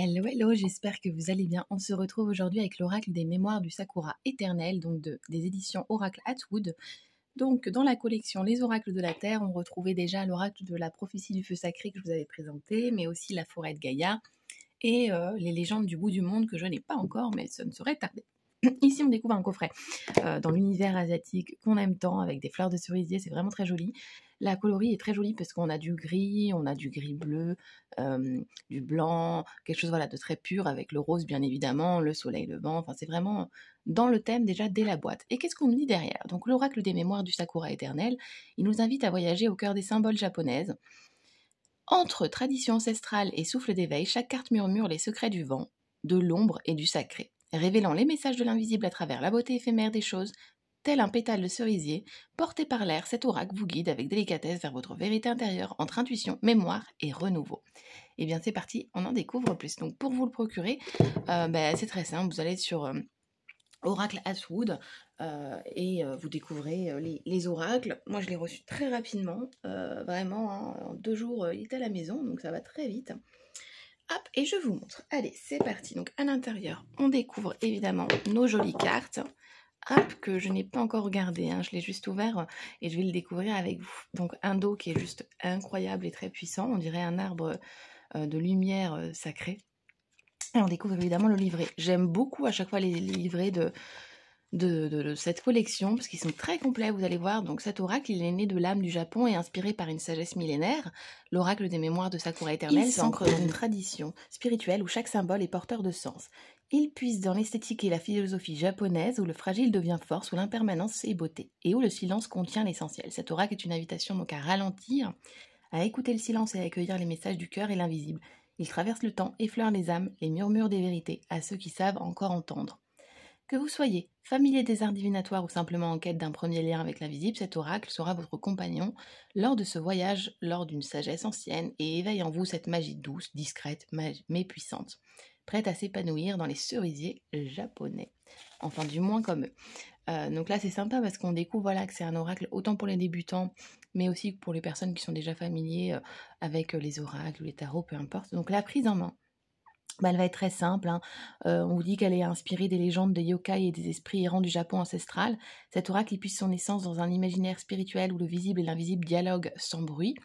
Hello, hello, j'espère que vous allez bien. On se retrouve aujourd'hui avec l'oracle des mémoires du Sakura éternel, donc des éditions Oracle Atwood. Donc, dans la collection Les oracles de la Terre, on retrouvait déjà l'oracle de la prophétie du feu sacré que je vous avais présenté, mais aussi la forêt de Gaïa et les légendes du bout du monde que je n'ai pas encore, mais ce ne saurait tarder. Ici, on découvre un coffret dans l'univers asiatique qu'on aime tant, avec des fleurs de cerisier, c'est vraiment très joli. La coloris est très jolie parce qu'on a du gris, on a du gris bleu, du blanc, quelque chose voilà, de très pur avec le rose bien évidemment, le soleil levant, enfin c'est vraiment dans le thème déjà dès la boîte. Et qu'est-ce qu'on nous dit derrière? Donc l'oracle des mémoires du Sakura éternel, il nous invite à voyager au cœur des symboles japonaises. Entre tradition ancestrale et souffle d'éveil, chaque carte murmure les secrets du vent, de l'ombre et du sacré, révélant les messages de l'invisible à travers la beauté éphémère des choses. Tel un pétale de cerisier, porté par l'air, cet oracle vous guide avec délicatesse vers votre vérité intérieure entre intuition, mémoire et renouveau. Et bien c'est parti, on en découvre plus. Donc pour vous le procurer, c'est très simple, vous allez sur Oracle Atwood et vous découvrez les oracles. Moi je l'ai reçu très rapidement, vraiment, hein, en 2 jours il est à la maison, donc ça va très vite. Hop, et je vous montre. Allez, c'est parti. Donc à l'intérieur, on découvre évidemment nos jolies cartes. Hop, que je n'ai pas encore regardé, hein, je l'ai juste ouvert et je vais le découvrir avec vous. Donc un dos qui est juste incroyable et très puissant, on dirait un arbre de lumière sacrée. Et on découvre évidemment le livret. J'aime beaucoup à chaque fois les livrets de cette collection parce qu'ils sont très complets, vous allez voir. Donc cet oracle, il est né de l'âme du Japon et inspiré par une sagesse millénaire. L'oracle des mémoires de Sakura éternel s'ancre dans une tradition spirituelle où chaque symbole est porteur de sens. Il puise dans l'esthétique et la philosophie japonaise où le fragile devient force, où l'impermanence est beauté et où le silence contient l'essentiel. Cet oracle est une invitation donc à ralentir, à écouter le silence et à accueillir les messages du cœur et l'invisible. Il traverse le temps, effleure les âmes, les murmures des vérités à ceux qui savent encore entendre. Que vous soyez familier des arts divinatoires ou simplement en quête d'un premier lien avec l'invisible, cet oracle sera votre compagnon lors de ce voyage, lors d'une sagesse ancienne, et éveille en vous cette magie douce, discrète, mais puissante, prête à s'épanouir dans les cerisiers japonais. Enfin, du moins comme eux. Donc là, c'est sympa parce qu'on découvre voilà, que c'est un oracle autant pour les débutants, mais aussi pour les personnes qui sont déjà familiers avec les oracles ou les tarots, peu importe. Donc la prise en main, elle va être très simple, hein. On vous dit qu'elle est inspirée des légendes des yokai et des esprits errants du Japon ancestral. Cet oracle puise son essence dans un imaginaire spirituel où le visible et l'invisible dialoguent sans bruit.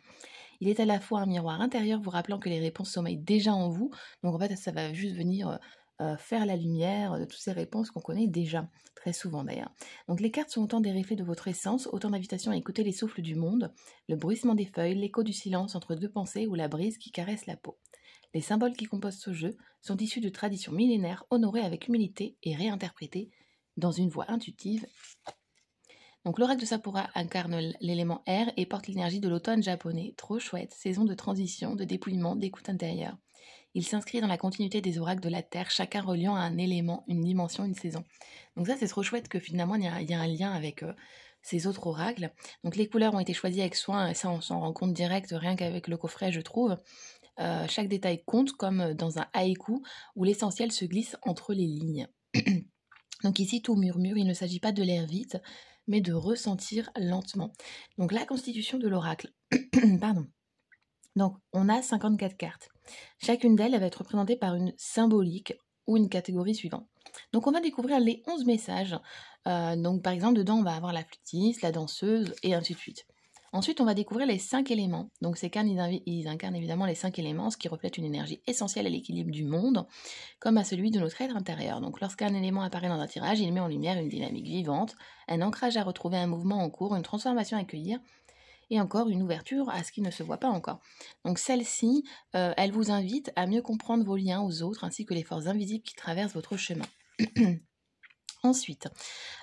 Il est à la fois un miroir intérieur vous rappelant que les réponses sommeillent déjà en vous. Donc en fait, ça va juste venir faire la lumière de toutes ces réponses qu'on connaît déjà, très souvent d'ailleurs. Donc les cartes sont autant des reflets de votre essence, autant d'invitations à écouter les souffles du monde, le bruissement des feuilles, l'écho du silence entre deux pensées ou la brise qui caresse la peau. Les symboles qui composent ce jeu sont issus de traditions millénaires honorées avec humilité et réinterprétées dans une voix intuitive. Donc l'oracle de Sakura incarne l'élément air et porte l'énergie de l'automne japonais. Trop chouette, saison de transition, de dépouillement, d'écoute intérieure. Il s'inscrit dans la continuité des oracles de la Terre, chacun reliant à un élément, une dimension, une saison. Donc ça c'est trop chouette que finalement il y a un lien avec ces autres oracles. Donc les couleurs ont été choisies avec soin et ça on s'en rend compte direct rien qu'avec le coffret je trouve. Chaque détail compte comme dans un haïku où l'essentiel se glisse entre les lignes. Donc ici tout murmure, il ne s'agit pas de l'air vite, mais de ressentir lentement. Donc la constitution de l'oracle. Pardon. Donc on a 54 cartes. Chacune d'elles va être représentée par une symbolique ou une catégorie suivante. Donc on va découvrir les 11 messages. Donc par exemple dedans on va avoir la flûtiste, la danseuse et ainsi de suite. Ensuite, on va découvrir les 5 éléments. Donc ces cartes, ils incarnent évidemment les 5 éléments, ce qui reflète une énergie essentielle à l'équilibre du monde, comme à celui de notre être intérieur. Donc lorsqu'un élément apparaît dans un tirage, il met en lumière une dynamique vivante, un ancrage à retrouver, un mouvement en cours, une transformation à accueillir, et encore une ouverture à ce qui ne se voit pas encore. Donc celle-ci, elle vous invite à mieux comprendre vos liens aux autres, ainsi que les forces invisibles qui traversent votre chemin. Ensuite,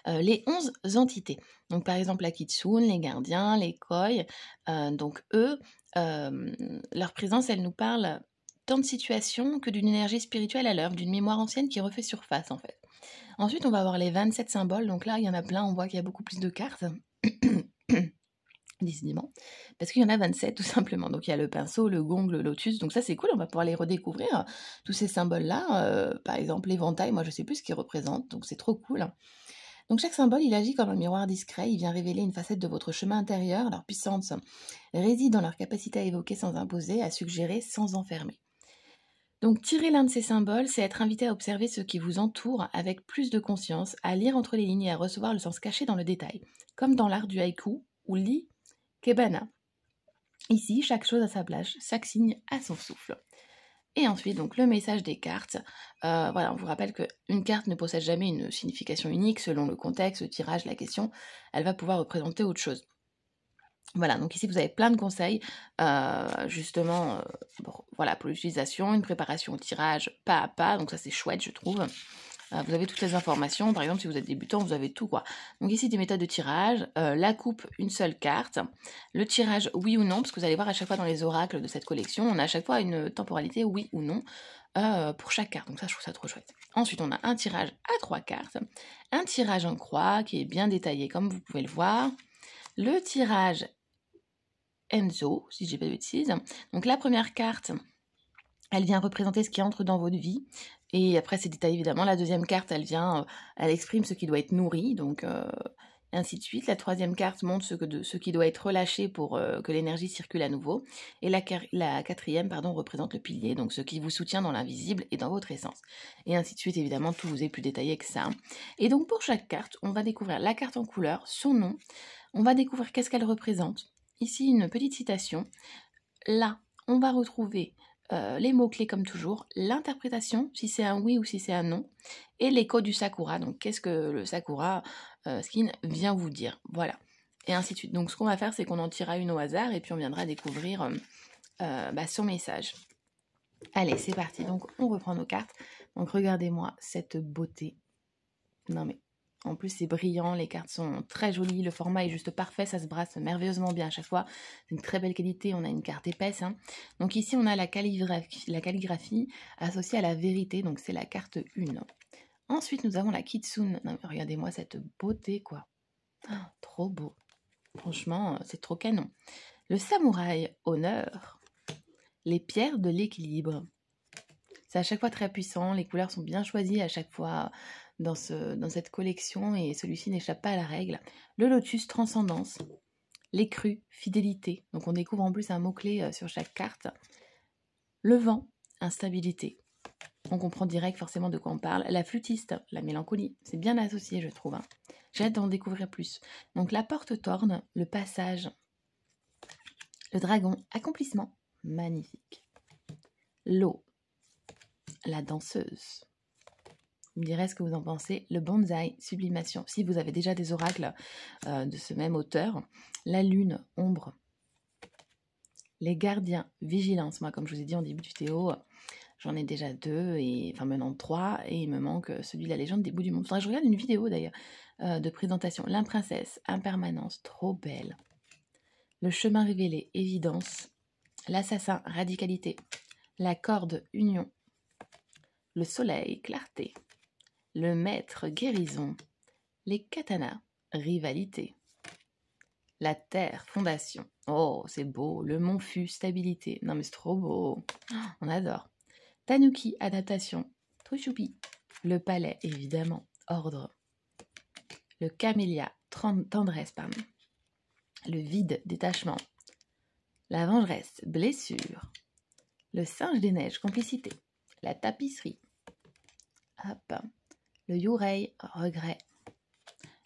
les 11 entités. Donc par exemple la Kitsune, les gardiens, les Koi. Donc eux, leur présence, elle nous parle tant de situations que d'une énergie spirituelle à l'œuvre, d'une mémoire ancienne qui refait surface en fait. Ensuite, on va avoir les 27 symboles. Donc là, il y en a plein, on voit qu'il y a beaucoup plus de cartes. Décidément, parce qu'il y en a 27 tout simplement. Donc il y a le pinceau, le gong, le lotus, donc ça c'est cool, on va pouvoir les redécouvrir, tous ces symboles-là, par exemple l'éventail, moi je sais plus ce qu'ils représentent, donc c'est trop cool. Donc chaque symbole, il agit comme un miroir discret, il vient révéler une facette de votre chemin intérieur, leur puissance réside dans leur capacité à évoquer sans imposer, à suggérer sans enfermer. Donc tirer l'un de ces symboles, c'est être invité à observer ce qui vous entoure avec plus de conscience, à lire entre les lignes et à recevoir le sens caché dans le détail, comme dans l'art du haïku ou l'ikebana. Ici, chaque chose a sa place, chaque signe a son souffle. Et ensuite, donc le message des cartes. Voilà, on vous rappelle qu'une carte ne possède jamais une signification unique selon le contexte, le tirage, la question. Elle va pouvoir représenter autre chose. Voilà, donc ici vous avez plein de conseils, justement, voilà, pour l'utilisation, une préparation au tirage pas à pas, donc ça c'est chouette je trouve. Vous avez toutes les informations, par exemple si vous êtes débutant, vous avez tout quoi. Donc ici des méthodes de tirage, la coupe, une seule carte, le tirage oui ou non, parce que vous allez voir à chaque fois dans les oracles de cette collection, on a à chaque fois une temporalité oui ou non pour chaque carte, donc ça je trouve ça trop chouette. Ensuite on a un tirage à 3 cartes, un tirage en croix qui est bien détaillé comme vous pouvez le voir, le tirage Enzo, si j'ai pas de bêtises. Donc la première carte, elle vient représenter ce qui entre dans votre vie. Et après, c'est détaillé évidemment. La deuxième carte, elle exprime ce qui doit être nourri, donc ainsi de suite. La troisième carte montre ce qui doit être relâché pour que l'énergie circule à nouveau. Et la quatrième, représente le pilier, donc ce qui vous soutient dans l'invisible et dans votre essence. Et ainsi de suite, évidemment, tout vous est plus détaillé que ça. Et donc pour chaque carte, on va découvrir la carte en couleur, son nom. On va découvrir qu'est-ce qu'elle représente. Ici, une petite citation. Là, on va retrouver les mots-clés comme toujours, l'interprétation, si c'est un oui ou si c'est un non, et l'écho du sakura. Donc, qu'est-ce que le sakura skin vient vous dire. Voilà. Et ainsi de suite. Donc, ce qu'on va faire, c'est qu'on en tirera une au hasard et puis on viendra découvrir son message. Allez, c'est parti. Donc, on reprend nos cartes. Donc, regardez-moi cette beauté. Non, mais... En plus, c'est brillant, les cartes sont très jolies, le format est juste parfait, ça se brasse merveilleusement bien à chaque fois. C'est une très belle qualité, on a une carte épaisse. Donc ici, on a la calligraphie associée à la vérité, donc c'est la carte 1. Ensuite, nous avons la kitsune. Non, mais regardez-moi cette beauté, quoi. Oh, trop beau. Franchement, c'est trop canon. Le samouraï, honneur. Les pierres de l'équilibre. C'est à chaque fois très puissant, les couleurs sont bien choisies à chaque fois dans cette collection et celui-ci n'échappe pas à la règle. Le lotus, transcendance. Les crus, fidélité. Donc on découvre en plus un mot-clé sur chaque carte. Le vent, instabilité. On comprend direct forcément de quoi on parle. La flûtiste, la mélancolie. C'est bien associé, je trouve. J'ai hâte d'en découvrir plus. Donc la porte torne, le passage. Le dragon, accomplissement. Magnifique. L'eau, la danseuse. Vous me direz ce que vous en pensez. Le bonsaï, sublimation. Si vous avez déjà des oracles de ce même auteur. La lune, ombre. Les gardiens, vigilance. Moi, comme je vous ai dit en début de vidéo, j'en ai déjà 2, enfin maintenant 3, et il me manque celui de la légende des bouts du monde. Faudrait que je regarde une vidéo d'ailleurs de présentation. L'imprincesse, impermanence, trop belle. Le chemin révélé, évidence. L'assassin, radicalité. La corde, union. Le soleil, clarté. Le maître, guérison. Les katanas, rivalité. La terre, fondation. Oh, c'est beau. Le mont fut, stabilité. Non, mais c'est trop beau. On adore. Tanuki, adaptation. Trop choupi. Le palais, évidemment. Ordre. Le camélia, tendresse, pardon. Le vide, détachement. La vengeresse, blessure. Le singe des neiges, complicité. La tapisserie. Hop. Le yurei, regret.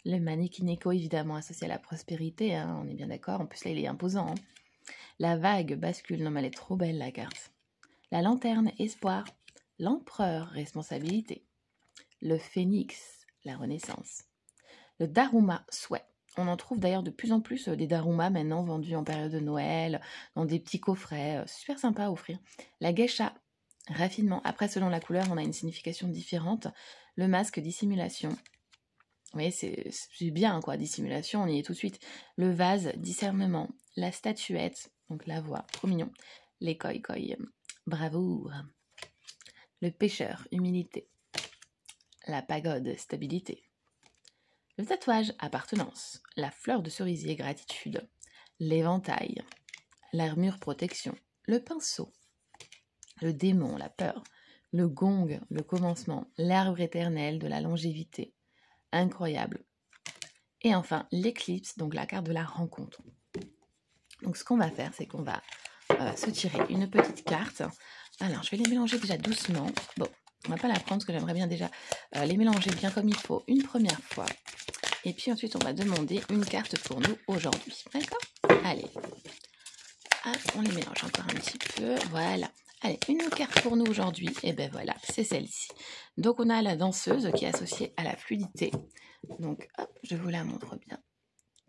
Le Manekineko, évidemment, associé à la prospérité, on est bien d'accord. En plus, là, il est imposant. La vague, bascule. Non, mais elle est trop belle, la carte. La lanterne, espoir. L'empereur, responsabilité. Le phénix, la renaissance. Le daruma, souhait. On en trouve d'ailleurs de plus en plus des darumas maintenant vendus en période de Noël, dans des petits coffrets. Super sympa à offrir. La geisha, raffinement. Après, selon la couleur, on a une signification différente. Le masque, dissimulation. Vous voyez, c'est bien, quoi, dissimulation, on y est tout de suite. Le vase, discernement. La statuette, donc la voix, trop mignon. Les koi-koi, bravoure. Le pêcheur, humilité. La pagode, stabilité. Le tatouage, appartenance. La fleur de cerisier, gratitude. L'éventail. L'armure, protection. Le pinceau. Le démon, la peur. Le gong, le commencement. L'arbre éternel de la longévité. Incroyable. Et enfin, l'éclipse, donc la carte de la rencontre. Donc ce qu'on va faire, c'est qu'on va se tirer une petite carte Alors, je vais les mélanger déjà doucement. Bon, on va pas la prendre parce que j'aimerais bien déjà les mélanger bien comme il faut une première fois. Et puis ensuite, on va demander une carte pour nous aujourd'hui. D'accord? Allez. Hop, on les mélange encore un petit peu. Voilà. Allez, une carte pour nous aujourd'hui. Et ben voilà, c'est celle-ci. Donc, on a la danseuse qui est associée à la fluidité. Donc, hop, je vous la montre bien.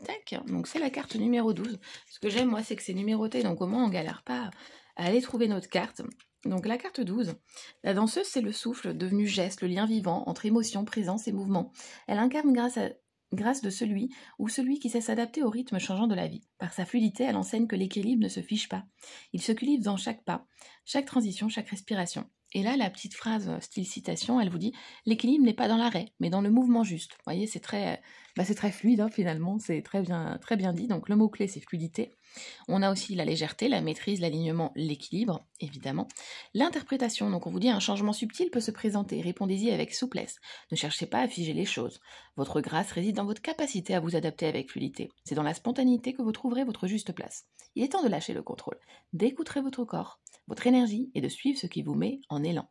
Tac. Donc, c'est la carte numéro 12. Ce que j'aime, moi, c'est que c'est numéroté. Donc, au moins, on ne galère pas à aller trouver notre carte. Donc, la carte 12. La danseuse, c'est le souffle devenu geste, le lien vivant entre émotion, présence et mouvement. Elle incarne grâce de celui ou celui qui sait s'adapter au rythme changeant de la vie. Par sa fluidité, elle enseigne que l'équilibre ne se fiche pas. Il se cultive dans chaque pas, chaque transition, chaque respiration. Et là, la petite phrase style citation, elle vous dit « L'équilibre n'est pas dans l'arrêt, mais dans le mouvement juste ». Vous voyez, c'est très fluide hein, finalement, c'est très bien dit. Donc le mot-clé, c'est fluidité. On a aussi la légèreté, la maîtrise, l'alignement, l'équilibre, évidemment. L'interprétation, donc on vous dit un changement subtil peut se présenter, répondez-y avec souplesse. Ne cherchez pas à figer les choses. Votre grâce réside dans votre capacité à vous adapter avec fluidité. C'est dans la spontanéité que vous trouverez votre juste place. Il est temps de lâcher le contrôle, d'écouter votre corps, votre énergie et de suivre ce qui vous met en élan.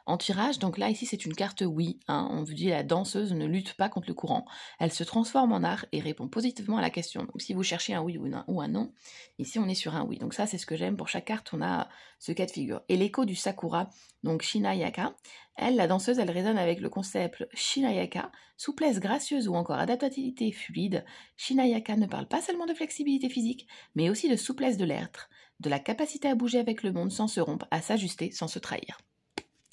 En tirage, donc là ici c'est une carte oui, hein, on vous dit la danseuse ne lutte pas contre le courant, elle se transforme en art et répond positivement à la question. Donc si vous cherchez un oui ou un non, ici on est sur un oui. Donc ça c'est ce que j'aime, pour chaque carte on a ce cas de figure. Et l'écho du Sakura, donc Shinayaka, elle, la danseuse, elle résonne avec le concept Shinayaka, souplesse gracieuse ou encore adaptativité fluide. Shinayaka ne parle pas seulement de flexibilité physique, mais aussi de souplesse de l'être, de la capacité à bouger avec le monde sans se rompre, à s'ajuster sans se trahir.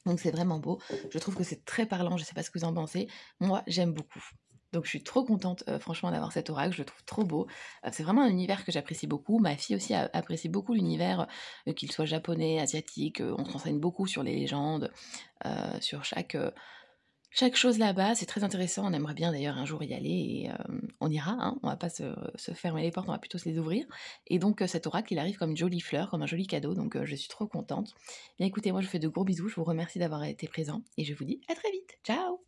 Donc c'est vraiment beau, je trouve que c'est très parlant, je ne sais pas ce que vous en pensez, moi j'aime beaucoup. Donc je suis trop contente franchement d'avoir cet oracle, je le trouve trop beau. C'est vraiment un univers que j'apprécie beaucoup, ma fille aussi apprécie beaucoup l'univers, qu'il soit japonais, asiatique, on se renseigne beaucoup sur les légendes, sur chaque chose là-bas, c'est très intéressant, on aimerait bien d'ailleurs un jour y aller et on ira, hein, on va pas se fermer les portes, on va plutôt se les ouvrir. Et donc cet oracle, il arrive comme une jolie fleur, comme un joli cadeau, donc je suis trop contente. Bien écoutez, moi je vous fais de gros bisous, je vous remercie d'avoir été présent et je vous dis à très vite, ciao!